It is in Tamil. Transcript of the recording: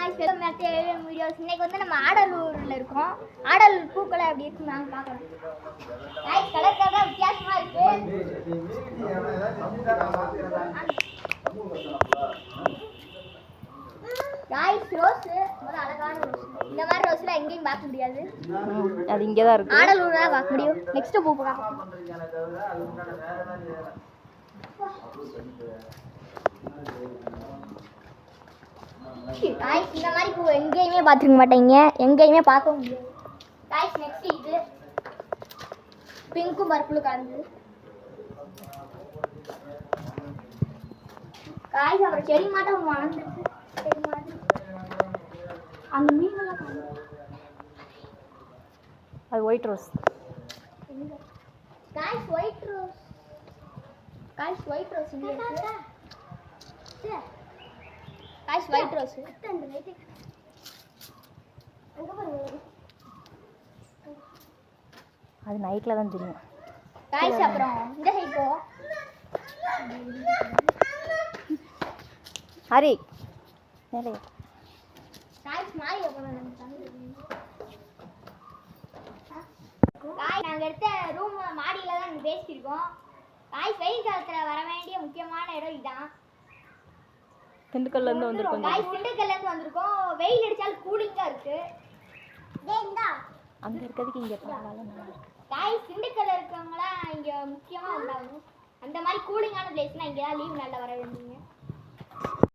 Guys welcome back to videos. இன்னைக்கு வந்து நம்ம ஆடலூர்ல இருக்கோம். ஆடலூர் பூக்களை எப்படி இருக்கு நாங்க பார்க்கலாம். காய்ஸ் கலர் கலரா வித்தியாசமா இருக்கு. காய்ஸ் ரோஸ் ஒரு அழகான ரோஸ். இந்த மாதிரி ரோஸ்ல எங்கேயும் பார்க்க முடியாது. அது இங்கே தான் இருக்கு. ஆடலூர்ல தான் பார்க்க முடியும். நெக்ஸ்ட் பூ பார்க்கலாம். காய்ஸ் இந்த மாதிரி பூ எங்கேயுமே பார்த்துருக்க மாட்டீங்க, எங்கேயுமே பார்க்க முடியாது. காய்ஸ் நெக்ஸ்ட் இது பிங்க்கும் பர்பிளும் கலந்து. காய்ஸ் அப்புறம் செடி மாட்டம் வளர்ந்துருக்கு. செடி மாதிரி அந்த மீனெல்லாம் அது white rose. Guys white rose. Guys white rose இங்கே இருக்கு. காய்ஸ் ஒயிட் ரோஸ் அந்த லைட் அங்க பாருங்க. அது நைட்ல தான் தெரியும். காய்ஸ் அப்புறம் இந்த சைடு போ. ஹரி மேலே காய்ஸ் மாறி போறோம். காய் நாங்க எடுத்த ரூம் மாடியில தான் நம்ம பேசியிருக்கோம். காய்ஸ் வெயில் காலத்துல வர வேண்டிய முக்கியமான இடம் இதுதான். திண்டுக்கல்ல இருந்து வந்திருக்கோம். காய்ஸ் திண்டுக்கல்ல இருந்து வந்திருக்கோம். வெயில் அடிச்சாலும் கூலிங்கா இருக்கு. டேண்டா அங்க இருக்கிறதுக்கு இங்க பரவாயில்ல நல்லா இருக்கு. காய்ஸ் திண்டுக்கல்ல இருக்கவங்களா இங்க முக்கியமா வந்தாங்க. அந்த மாதிரி கூலிங்கான பிளேஸ்னா இங்க தான் லீவ் நாள்ல வர வேண்டியங்க.